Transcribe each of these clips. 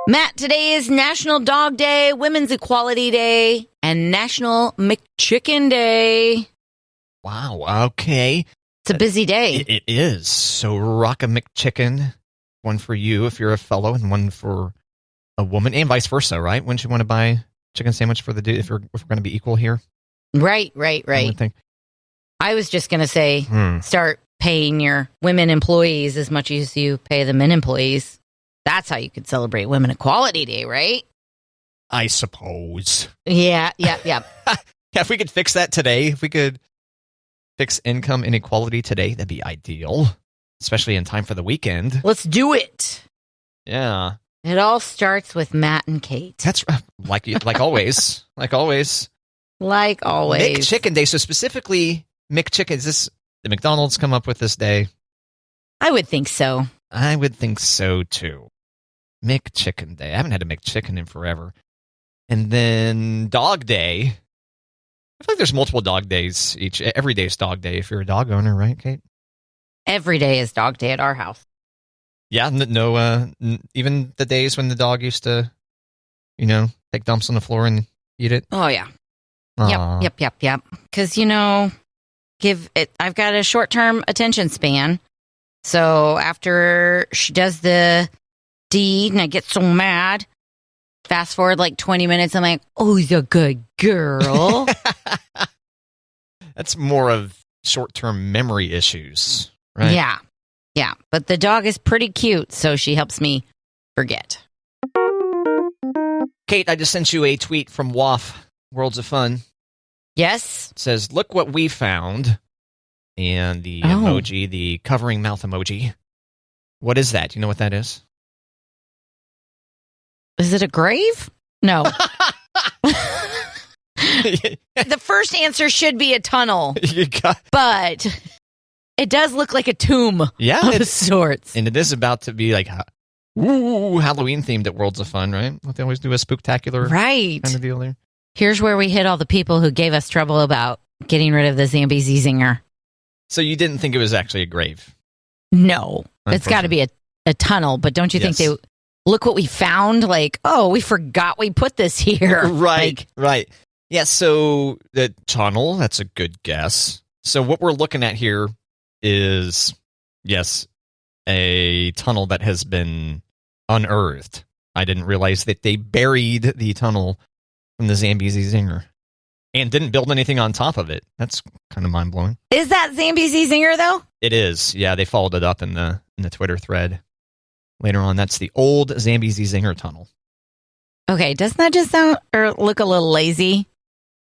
Matt, today is National Dog Day, Women's Equality Day, and National McChicken Day. Wow, okay. It's a busy day. It is. So rock a McChicken. One for you if you're a fellow, and one for a woman, and vice versa, right? Wouldn't you want to buy a chicken sandwich for the dude if we're going to be equal here? Right. I was just going to say, start paying your women employees as much as you pay the men employees. That's how you could celebrate Women Equality Day, right? I suppose. Yeah. Yeah, if we could fix that today, if we could fix income inequality today, that'd be ideal, especially in time for the weekend. Let's do it. Yeah. It all starts with Matt and Kate. That's like always. Like always. McChicken Day. So specifically, McChicken, is this the McDonald's come up with this day? I would think so. I would think so, too. McChicken Day. I haven't had a McChicken in forever. And then Dog Day. I feel like there's multiple dog days each. Every day is Dog Day if you're a dog owner, right, Kate? Every day is Dog Day at our house. Yeah, no, even the days when the dog used to, take dumps on the floor and eat it. Oh, yeah. Aww. Yep. Because, I've got a short-term attention span. So after she does the deed and I get so mad, fast forward like 20 minutes, I'm like, oh, he's a good girl. That's more of short-term memory issues, right? Yeah. But the dog is pretty cute, so she helps me forget. Kate, I just sent you a tweet from WAF, Worlds of Fun. Yes? It says, look what we found. And the emoji, the covering mouth emoji. What is that? Do you know what that is? Is it a grave? No. The first answer should be a tunnel. But it does look like a tomb of sorts. And it is about to be like Halloween themed at Worlds of Fun, right? What they always do, a spooktacular kind of deal there. Here's where we hit all the people who gave us trouble about getting rid of the Zambezi Zinger. So you didn't think it was actually a grave? No. It's got to be a tunnel, but don't you think they look what we found? Like, oh, we forgot we put this here. Right. Yeah, so the tunnel, that's a good guess. So what we're looking at here is, yes, a tunnel that has been unearthed. I didn't realize that they buried the tunnel from the Zambezi Zinger. And didn't build anything on top of it. That's kind of mind-blowing. Is that Zambezi Zinger, though? It is. Yeah, they followed it up in the Twitter thread later on. That's the old Zambezi Zinger tunnel. Okay, doesn't that just sound or look a little lazy?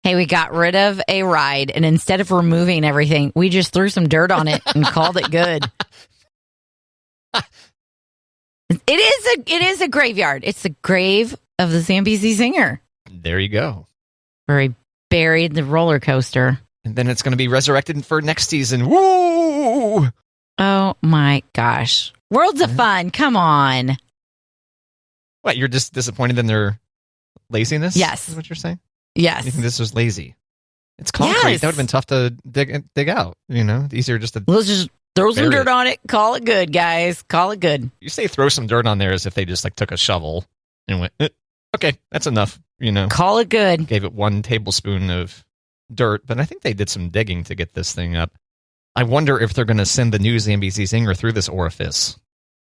Hey, we got rid of a ride, and instead of removing everything, we just threw some dirt on it and called it good. It is a graveyard. It's the grave of the Zambezi Zinger. There you go. Where he buried the roller coaster. And then it's going to be resurrected for next season. Woo! Oh my gosh. Worlds of Fun, come on. What, you're just disappointed in their laziness? Yes. Is what you're saying? Yes. You think this was lazy? It's concrete. Yes. That would have been tough to dig out, Easier just to let's just throw some dirt on it. Call it good, guys. Call it good. You say throw some dirt on there as if they just took a shovel and went, okay, that's enough, Call it good. Gave it 1 tablespoon of dirt, but I think they did some digging to get this thing up. I wonder if they're going to send the new Zambezi Zinger through this orifice.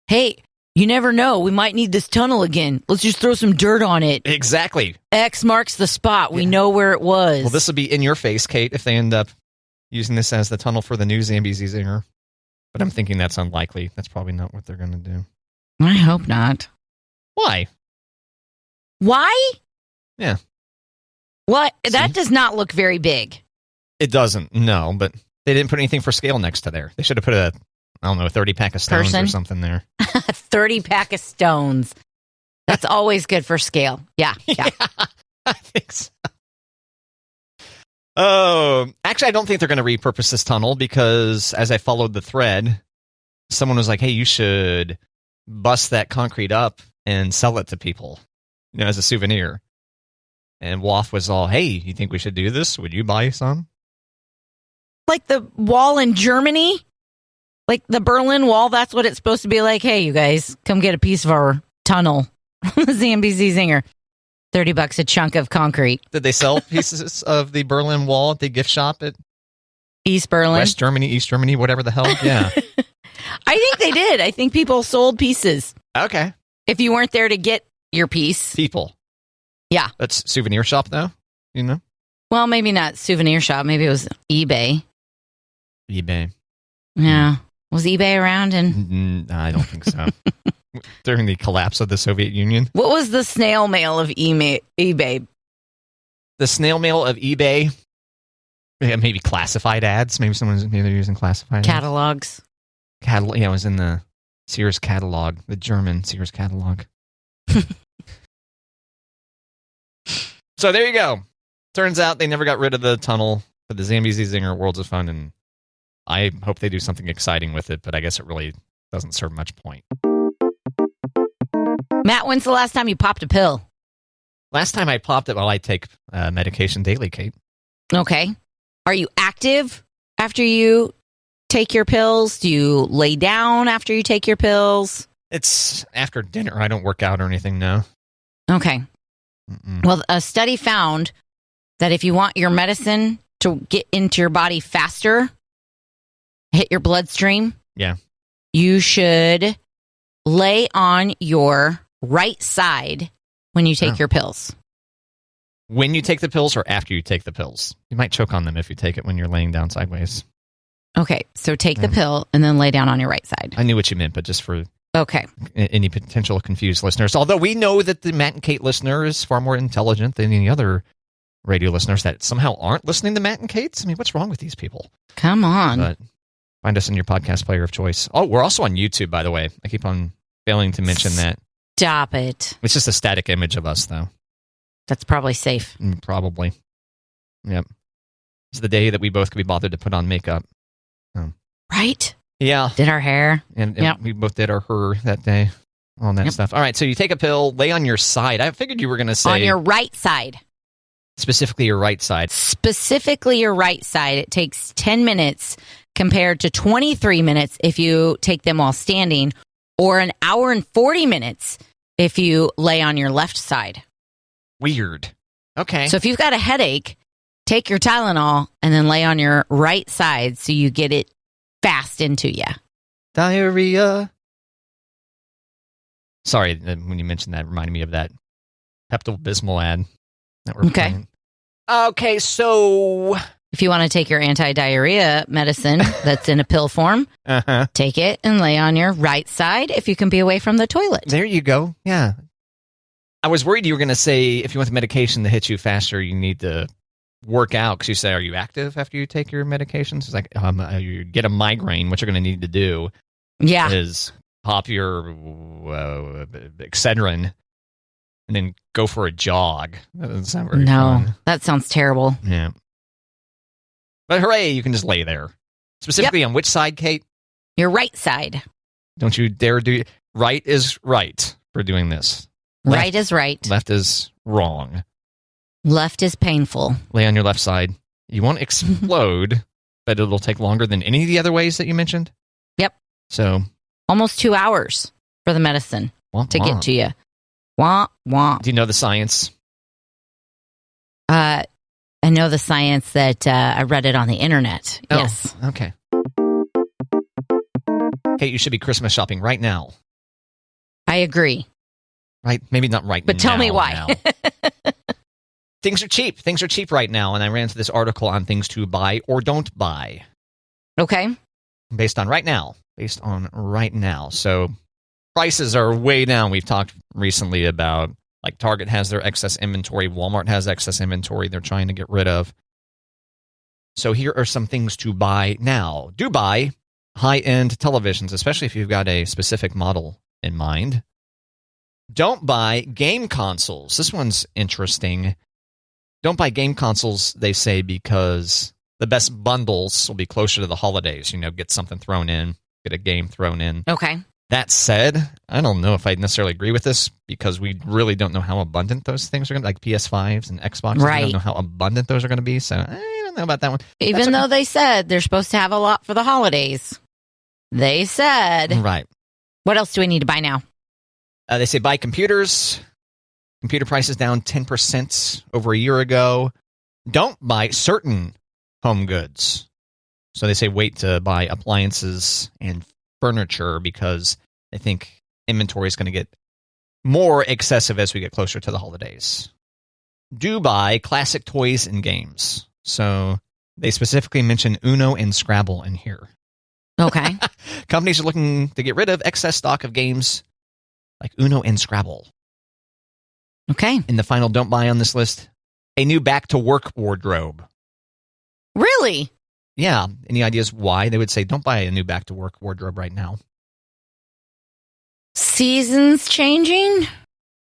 Hey, you never know. We might need this tunnel again. Let's just throw some dirt on it. Exactly. X marks the spot. We know where it was. Well, this will be in your face, Kate, if they end up using this as the tunnel for the new Zambezi Zinger. But I'm thinking that's unlikely. That's probably not what they're going to do. I hope not. Why? Why? Yeah. What? That does not look very big. It doesn't, no, but they didn't put anything for scale next to there. They should have put a 30-pack of stones or something there. A 30-pack of stones. That's always good for scale. Yeah. I think so. Oh, actually, I don't think they're going to repurpose this tunnel because as I followed the thread, someone was like, hey, you should bust that concrete up and sell it to people, as a souvenir. And WAF was all, hey, you think we should do this? Would you buy some? Like the wall in Germany? Like the Berlin Wall, that's what it's supposed to be like. Hey, you guys, come get a piece of our tunnel. The ZNBC Zinger. $30 a chunk of concrete. Did they sell pieces of the Berlin Wall at the gift shop at East Berlin? West Germany, East Germany, whatever the hell? Yeah. I think they did. I think people sold pieces. Okay. If you weren't there to get your piece. People. Yeah. That's souvenir shop, though? You know? Well, maybe not souvenir shop. Maybe it was eBay. eBay. Yeah. Was eBay around? I don't think so. During the collapse of the Soviet Union. What was the snail mail of eBay? The snail mail of eBay? Yeah, maybe classified ads. Maybe they're using classified catalogs. Yeah, it was in the Sears catalog, the German Sears catalog. So there you go. Turns out they never got rid of the tunnel for the ZNBC Zinger Worlds of Fun, and I hope they do something exciting with it, but I guess it really doesn't serve much point. Matt, when's the last time you popped a pill? Last time I popped it, I take medication daily, Kate. Okay. Are you active after you take your pills? Do you lay down after you take your pills? It's after dinner. I don't work out or anything, no. Okay. Mm-mm. Well, a study found that if you want your medicine to get into your body faster, hit your bloodstream, you should lay on your right side when you take your pills. When you take the pills or after you take the pills? You might choke on them if you take it when you're laying down sideways. Okay, so take the pill and then lay down on your right side. I knew what you meant, but just for any potential confused listeners. Although we know that the Matt and Kate listener is far more intelligent than any other radio listeners that somehow aren't listening to Matt and Kate's. I mean, what's wrong with these people? Come on. But find us in your podcast player of choice. Oh, we're also on YouTube, by the way. I keep on failing to mention that. Stop it. It's just a static image of us, though. That's probably safe. Probably. Yep. It's the day that we both could be bothered to put on makeup. Right? Yeah. Did our hair. And we both did our hair that day. All that stuff. All right, so you take a pill, lay on your side. I figured you were going to say... On your right side. Specifically your right side. Specifically your right side. It takes 10 minutes compared to 23 minutes if you take them while standing, or an hour and 40 minutes if you lay on your left side. Weird. Okay. So if you've got a headache, take your Tylenol and then lay on your right side so you get it fast into you. Diarrhea. Sorry, when you mentioned that, it reminded me of that Pepto-Bismol ad that we're playing. Okay, so... If you want to take your anti-diarrhea medicine that's in a pill form, take it and lay on your right side if you can be away from the toilet. There you go. Yeah. I was worried you were going to say if you want the medication to hit you faster, you need to work out. Because you say, are you active after you take your medications? It's like, you get a migraine, what you're going to need to do is pop your Excedrin and then go for a jog. That doesn't sound very fun. That sounds terrible. Yeah. But hooray, you can just lay there. Specifically on which side, Kate? Your right side. Don't you dare do... Right is right for doing this. Right is right. Left is wrong. Left is painful. Lay on your left side. You won't explode, but it'll take longer than any of the other ways that you mentioned? Yep. So... Almost 2 hours for the medicine to get to you. Wah, wah. Do you know the science? I know the science that I read it on the internet. Oh, yes. Okay. Kate, you should be Christmas shopping right now. I agree. Right? Maybe not right now. But tell me why. Things are cheap. Things are cheap right now. And I ran into this article on things to buy or don't buy. Okay. Based on right now. So prices are way down. We've talked recently about, like, Target has their excess inventory. Walmart has excess inventory they're trying to get rid of. So here are some things to buy now. Do buy high-end televisions, especially if you've got a specific model in mind. Don't buy game consoles. This one's interesting. Don't buy game consoles, they say, because the best bundles will be closer to the holidays. You know, get something thrown in, get a game thrown in. Okay. That said, I don't know if I necessarily agree with this because we really don't know how abundant those things are going to be, like PS5s and Xbox. Right. We don't know how abundant those are going to be, so I don't know about that one. Even though they said they're supposed to have a lot for the holidays. They said. Right. What else do we need to buy now? They say buy computers. Computer prices down 10% over a year ago. Don't buy certain home goods. So they say wait to buy appliances and furniture because they think inventory is going to get more excessive as we get closer to the holidays. Do buy classic toys and games. So they specifically mention Uno and Scrabble in here. Okay. Companies are looking to get rid of excess stock of games like Uno and Scrabble. Okay. In the final don't buy on this list, a new back-to-work wardrobe. Really? Yeah. Any ideas why they would say don't buy a new back-to-work wardrobe right now? Seasons changing?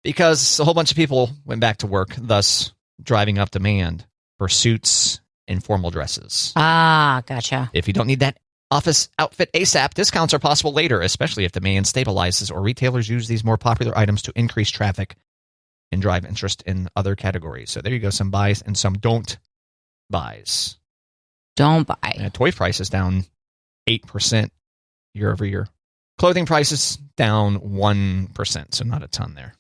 Because a whole bunch of people went back to work, thus driving up demand for suits and formal dresses. Ah, gotcha. If you don't need that office outfit ASAP, discounts are possible later, especially if demand stabilizes or retailers use these more popular items to increase traffic and drive interest in other categories. So there you go, some buys and some don't buys. Don't buy. Toy prices down 8% year over year. Clothing prices down 1%, so not a ton there.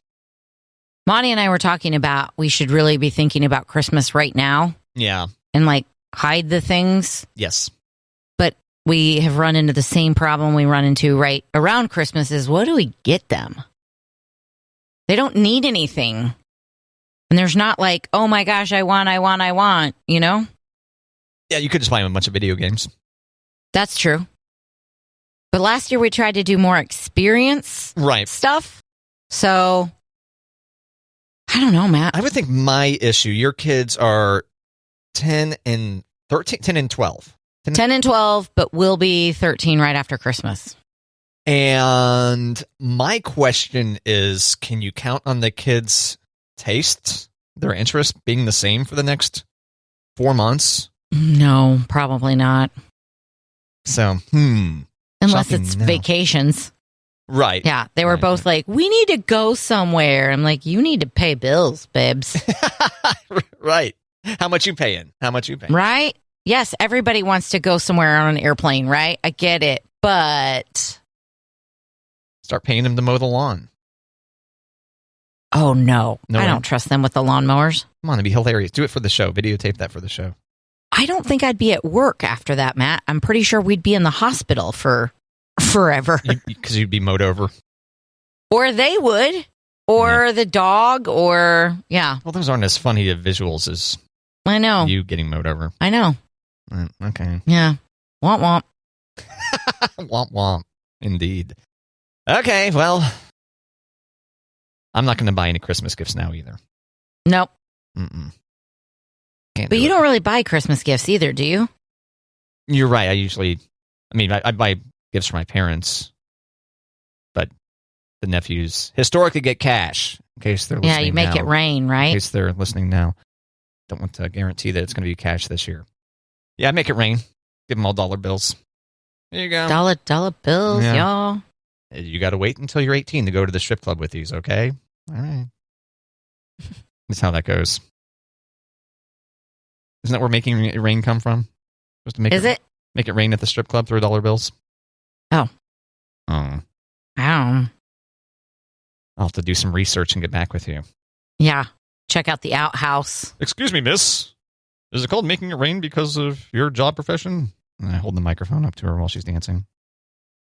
Monty and I were talking about we should really be thinking about Christmas right now. Yeah. And like hide the things. Yes. But we have run into the same problem we run into right around Christmas is what do we get them? They don't need anything. And there's not like, oh my gosh, I want, you know? Yeah, you could just buy them a bunch of video games. That's true. But last year we tried to do more experience stuff. So, I don't know, Matt. I would think my issue, your kids are 10 and 13, 10 and 12. 10 and 12, but will be 13 right after Christmas. And my question is, can you count on the kids' tastes, their interests being the same for the next 4 months? No, probably not. So, Unless it's vacations. Right. Yeah, they were both like, we need to go somewhere. I'm like, you need to pay bills, babes. Right. How much you paying? Right? Yes, everybody wants to go somewhere on an airplane, right? I get it, but... Start paying them to mow the lawn. Oh, no. I don't trust them with the lawnmowers. Come on, it'd be hilarious. Do it for the show. Videotape that for the show. I don't think I'd be at work after that, Matt. I'm pretty sure we'd be in the hospital for forever. Because you'd be mowed over. Or they would. Or the dog, or, yeah. Well, those aren't as funny of visuals as I know. You getting mowed over. I know. Okay. Yeah. Womp womp. Womp womp. Indeed. Okay, well, I'm not going to buy any Christmas gifts now either. Nope. But you don't really buy Christmas gifts either, do you? You're right. I buy gifts for my parents, but the nephews historically get cash in case they're listening. Yeah, you make it rain, right? In case they're listening now. Don't want to guarantee that it's going to be cash this year. Yeah, make it rain. Give them all dollar bills. There you go. Dollar bills, y'all. You got to wait until you're 18 to go to the strip club with these, okay? All right. That's how that goes. Isn't that where making it rain come from? Supposed to make it rain at the strip club through dollar bills? Oh. Oh. Ow. I'll have to do some research and get back with you. Yeah. Check out the outhouse. Excuse me, miss. Is it called making it rain because of your job profession? And I hold the microphone up to her while she's dancing.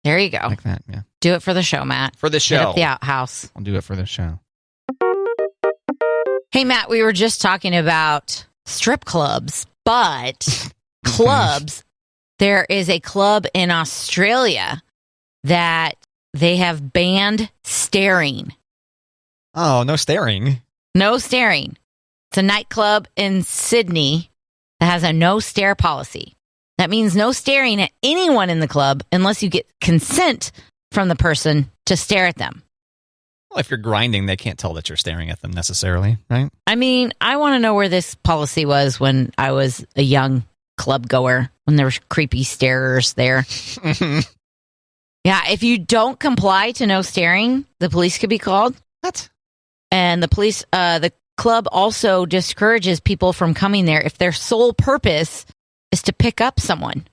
There you go. Like that, yeah. Do it for the show, Matt. For the show. Hit up the outhouse. I'll do it for the show. Hey, Matt, we were just talking about strip clubs, but clubs. There is a club in Australia that they have banned staring. Oh, no staring. No staring. It's a nightclub in Sydney that has a no stare policy. That means no staring at anyone in the club unless you get consent from the person to stare at them. Well, if you're grinding, they can't tell that you're staring at them necessarily, right? I mean, I want to know where this policy was when I was a young club goer, when there were creepy starers there. Yeah, if you don't comply to no staring, the police could be called. What? And the club also discourages people from coming there if their sole purpose is to pick up someone.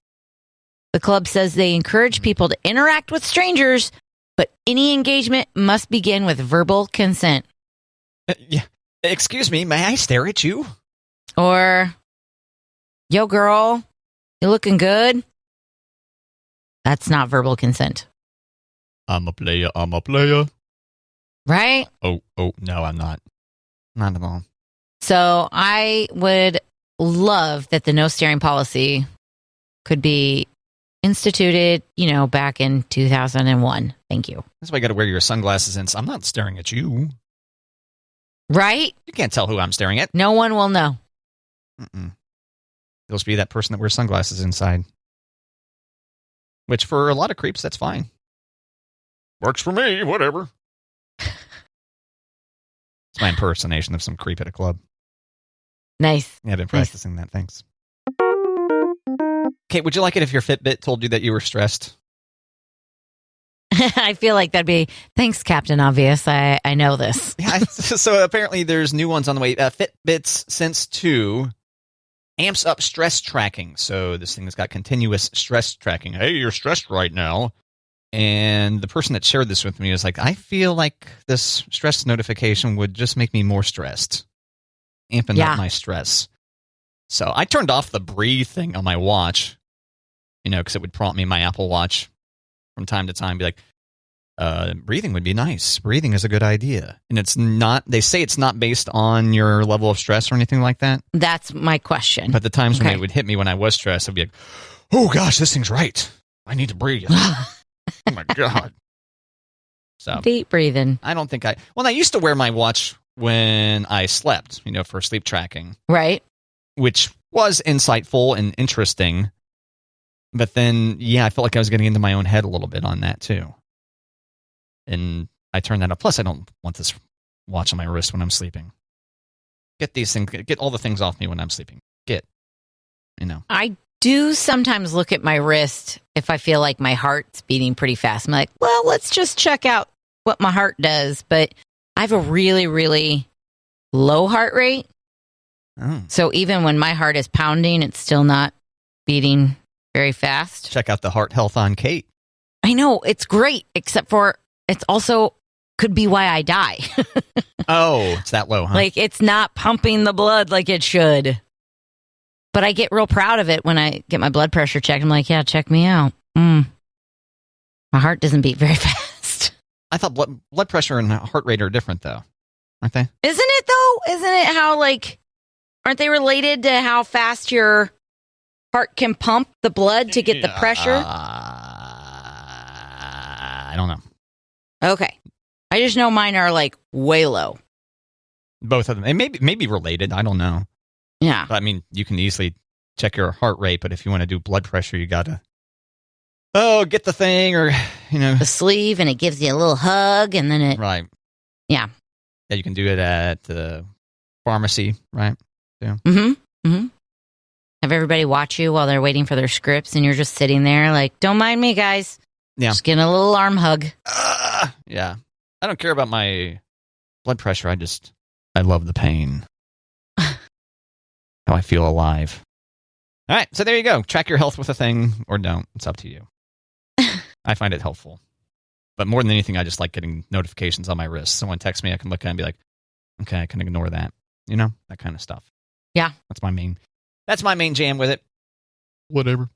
The club says they encourage people to interact with strangers, but any engagement must begin with verbal consent. Yeah. Excuse me, may I stare at you? Or, yo, girl, you looking good? That's not verbal consent. I'm a player. Right? Oh, no, I'm not. Not at all. So I would love that the no staring policy could be instituted, back in 2001. Thank you. That's why you got to wear your sunglasses and I'm not staring at you. Right? You can't tell who I'm staring at. No one will know. It'll just be that person that wears sunglasses inside. Which for a lot of creeps, that's fine. Works for me, whatever. It's my impersonation of some creep at a club. Nice. Yeah, I've been practicing that. Thanks. Okay, would you like it if your Fitbit told you that you were stressed? I feel like that'd be, thanks, Captain Obvious. I know this. Yeah, so apparently there's new ones on the way. Fitbit's Sense 2 amps up stress tracking. So this thing has got continuous stress tracking. Hey, you're stressed right now. And the person that shared this with me was like, I feel like this stress notification would just make me more stressed. Amping up my stress. So I turned off the breathe thing on my watch, because it would prompt me my Apple Watch from time to time, be like, breathing would be nice. Breathing is a good idea. And it's not, they say it's not based on your level of stress or anything like that. That's my question. But the times when it would hit me when I was stressed, I'd be like, oh gosh, this thing's right. I need to breathe. Oh my God. So deep breathing. I don't think I used to wear my watch when I slept, for sleep tracking. Right. Which was insightful and interesting. But then, I felt like I was getting into my own head a little bit on that too. And I turned that up. Plus, I don't want this watch on my wrist when I'm sleeping. Get all the things off me when I'm sleeping. I do sometimes look at my wrist if I feel like my heart's beating pretty fast. I'm like, well, let's just check out what my heart does. But I have a really, really low heart rate. Oh. So even when my heart is pounding, it's still not beating very fast. Check out the heart health on Kate. I know, it's great, except for it's also could be why I die. Oh, it's that low, huh? Like, it's not pumping the blood like it should. But I get real proud of it when I get my blood pressure checked. I'm like, yeah, check me out. My heart doesn't beat very fast. I thought blood pressure and heart rate are different, though, aren't they? Isn't it, though? Isn't it how, aren't they related to how fast your heart can pump the blood to get the pressure? I don't know. Okay. I just know mine are, way low. Both of them. They may be related. I don't know. Yeah. But, you can easily check your heart rate, but if you want to do blood pressure, you got to, get the thing or, the sleeve, and it gives you a little hug, and then it... Right. Yeah. Yeah, you can do it at the pharmacy, right? Yeah. Mm-hmm. Have everybody watch you while they're waiting for their scripts, and you're just sitting there like, don't mind me, guys. Yeah. Just getting a little arm hug. Yeah. I don't care about my blood pressure. I love the pain. How I feel alive. All right, so there you go. Track your health with a thing or don't. It's up to you. I find it helpful. But more than anything, I just like getting notifications on my wrist. Someone texts me, I can look at it and be like, okay, I can ignore that. That kind of stuff. Yeah. That's my main jam with it. Whatever.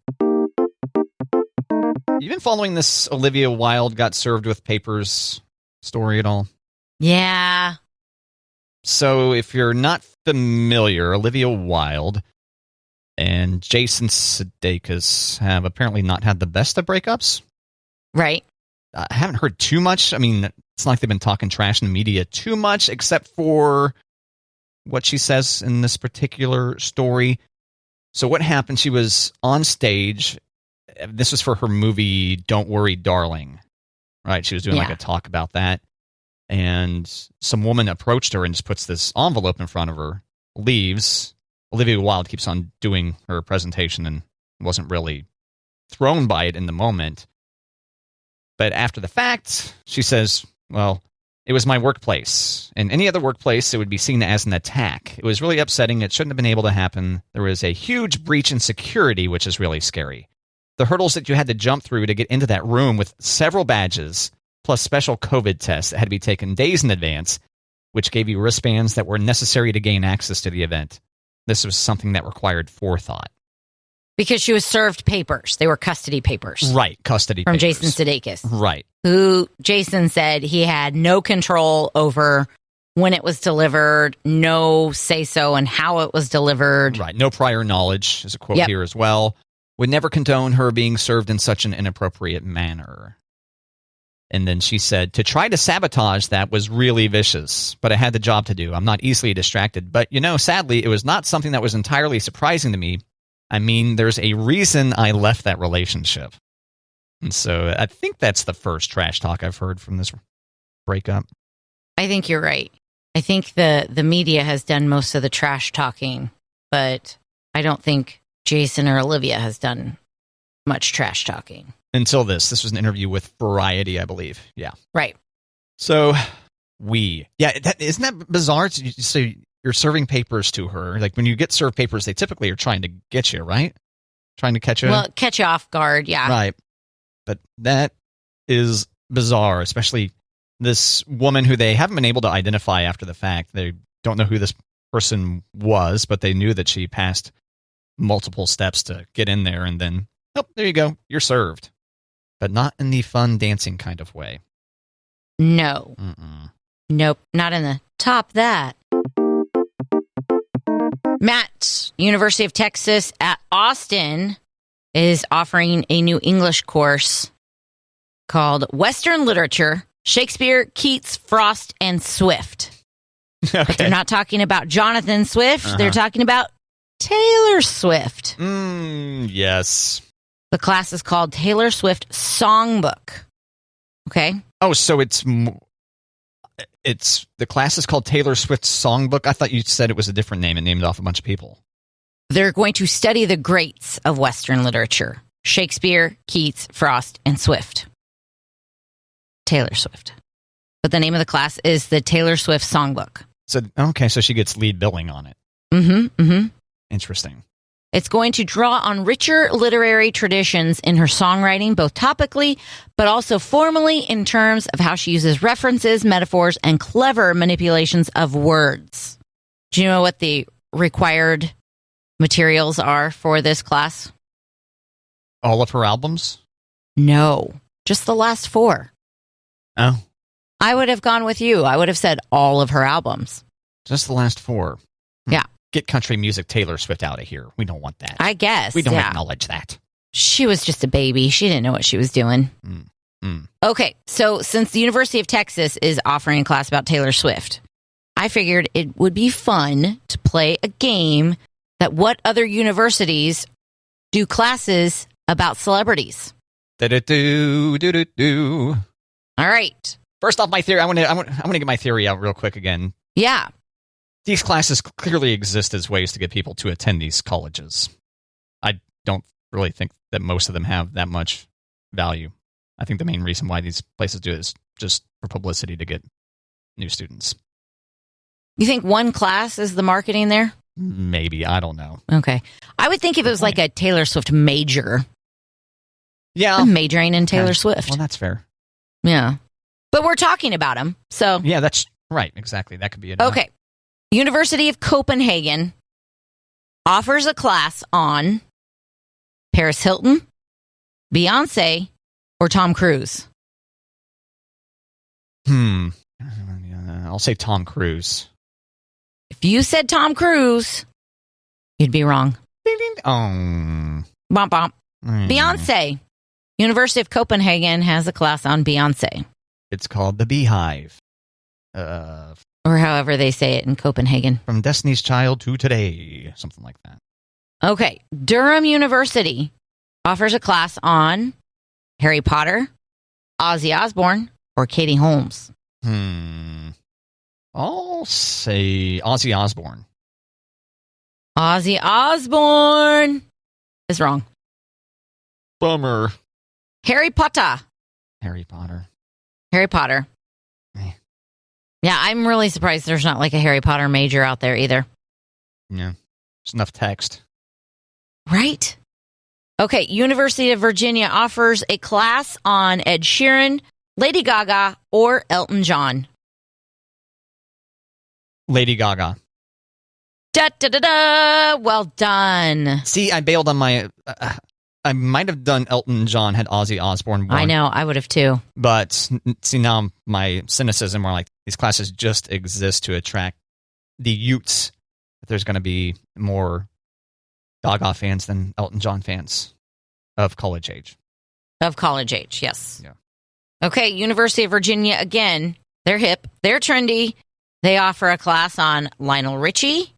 You been following this Olivia Wilde got served with papers story at all? Yeah. So if you're not familiar, Olivia Wilde and Jason Sudeikis have apparently not had the best of breakups. Right. I haven't heard too much. It's not like they've been talking trash in the media too much, except for what she says in this particular story. So what happened, she was on stage. This was for her movie, Don't Worry, Darling. Right? She was doing a talk about that. And some woman approached her and just puts this envelope in front of her, leaves. Olivia Wilde keeps on doing her presentation and wasn't really thrown by it in the moment. But after the fact, she says, well, it was my workplace. In any other workplace, it would be seen as an attack. It was really upsetting. It shouldn't have been able to happen. There was a huge breach in security, which is really scary. the hurdles that you had to jump through to get into that room with several badges, plus special COVID tests that had to be taken days in advance, which gave you wristbands that were necessary to gain access to the event. This was something that required forethought. Because she was served papers. They were custody papers. Right, custody from papers. Jason Sudeikis. Right. Who Jason said he had no control over when it was delivered, no say-so and how it was delivered. Right, no prior knowledge is a quote here as well. Would never condone her being served in such an inappropriate manner. And then she said, to try to sabotage that was really vicious, but I had the job to do. I'm not easily distracted. But, sadly, it was not something that was entirely surprising to me. I mean, there's a reason I left that relationship. And so I think that's the first trash talk I've heard from this breakup. I think you're right. I think the media has done most of the trash talking, but I don't think Jason or Olivia has done much trash talking. Until this was an interview with Variety, I believe. Yeah. Right. So isn't that bizarre? So you're serving papers to her. Like when you get served papers, they typically are trying to get you, right? Trying to catch you. Well, catch you off guard. Yeah. Right. But that is bizarre, especially this woman who they haven't been able to identify after the fact. They don't know who this person was, but they knew that she passed multiple steps to get in there, and then, oh, there you go, you're served. But not in the fun dancing kind of way. No. Mm-mm. Nope, not in the top that. Matt, University of Texas at Austin, is offering a new English course called Western Literature, Shakespeare, Keats, Frost, and Swift. Okay. But they're not talking about Jonathan Swift. They're talking about Taylor Swift. Yes. The class is called Taylor Swift Songbook. Okay. Oh, so it's the class is called Taylor Swift Songbook. I thought you said it was a different name and named off a bunch of people. They're going to study the greats of Western literature: Shakespeare, Keats, Frost, and Swift. Taylor Swift. But the name of the class is the Taylor Swift Songbook. So she gets lead billing on it. Interesting. It's going to draw on richer literary traditions in her songwriting, both topically, but also formally in terms of how she uses references, metaphors, and clever manipulations of words. Do you know what the required materials are for this class? All of her albums? No, just the last 4. Oh. I would have gone with you. I would have said all of her albums. Just the last 4. Yeah. Get country music Taylor Swift out of here. We don't want that. I guess. We don't acknowledge that. She was just a baby. She didn't know what she was doing. Okay, so since the University of Texas is offering a class about Taylor Swift, I figured it would be fun to play a game that what other universities do classes about celebrities. Do. All right. First off, my theory. I want to get my theory out real quick again. Yeah. These classes clearly exist as ways to get people to attend these colleges. I don't really think that most of them have that much value. I think the main reason why these places do it is just for publicity to get new students. You think one class is the marketing there? Maybe. I don't know. Okay. I would think if it was like a Taylor Swift major. Yeah. I'm majoring in Taylor Swift. Well, that's fair. Yeah. But we're talking about him, so. Yeah, that's right. Exactly. That could be it. Okay. University of Copenhagen offers a class on Paris Hilton, Beyonce, or Tom Cruise. I'll say Tom Cruise. If you said Tom Cruise, you'd be wrong. Ding, ding. Oh. Bump, bump. Beyonce. University of Copenhagen has a class on Beyonce. It's called The Beehive. Or however they say it in Copenhagen. From Destiny's Child to Today. Something like that. Okay. Durham University offers a class on Harry Potter, Ozzy Osbourne, or Katie Holmes. I'll say Ozzy Osbourne. Ozzy Osbourne is wrong. Bummer. Harry Potter. Harry Potter. Harry Potter. Yeah, I'm really surprised there's not like a Harry Potter major out there either. Yeah, there's enough text. Right? Okay, University of Virginia offers a class on Ed Sheeran, Lady Gaga, or Elton John. Lady Gaga. Da da da da! Well done. See, I bailed on my. I might have done Elton John had Ozzy Osbourne won. I know, I would have too. But see, now my cynicism, where like these classes just exist to attract the Utes. There's going to be more Gaga fans than Elton John fans of college age. Of college age, yes. Yeah. Okay, University of Virginia, again, they're hip, they're trendy. They offer a class on Lionel Richie,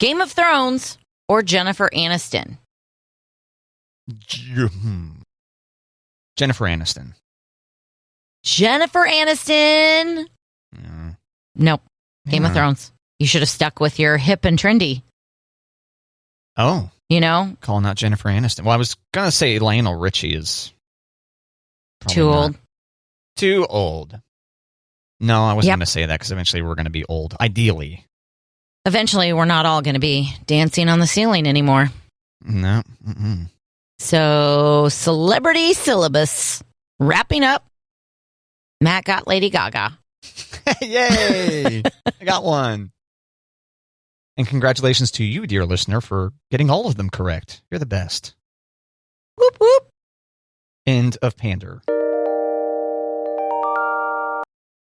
Game of Thrones, or Jennifer Aniston. Jennifer Aniston. Jennifer Aniston. Yeah. Nope. Game of Yeah. Thrones. You should have stuck with your hip and trendy. Oh, You know, calling out Jennifer Aniston. Well, I was going to say Lionel Richie is probably too not. old. Too old. No, I wasn't Yep. going to say that because eventually we're going to be old. Ideally. Eventually, we're not all going to be dancing on the ceiling anymore. No. Mm-mm. So, celebrity syllabus. Wrapping up. Matt got Lady Gaga. Yay! I got one. And congratulations to you, dear listener, for getting all of them correct. You're the best. Whoop, whoop. End of pander.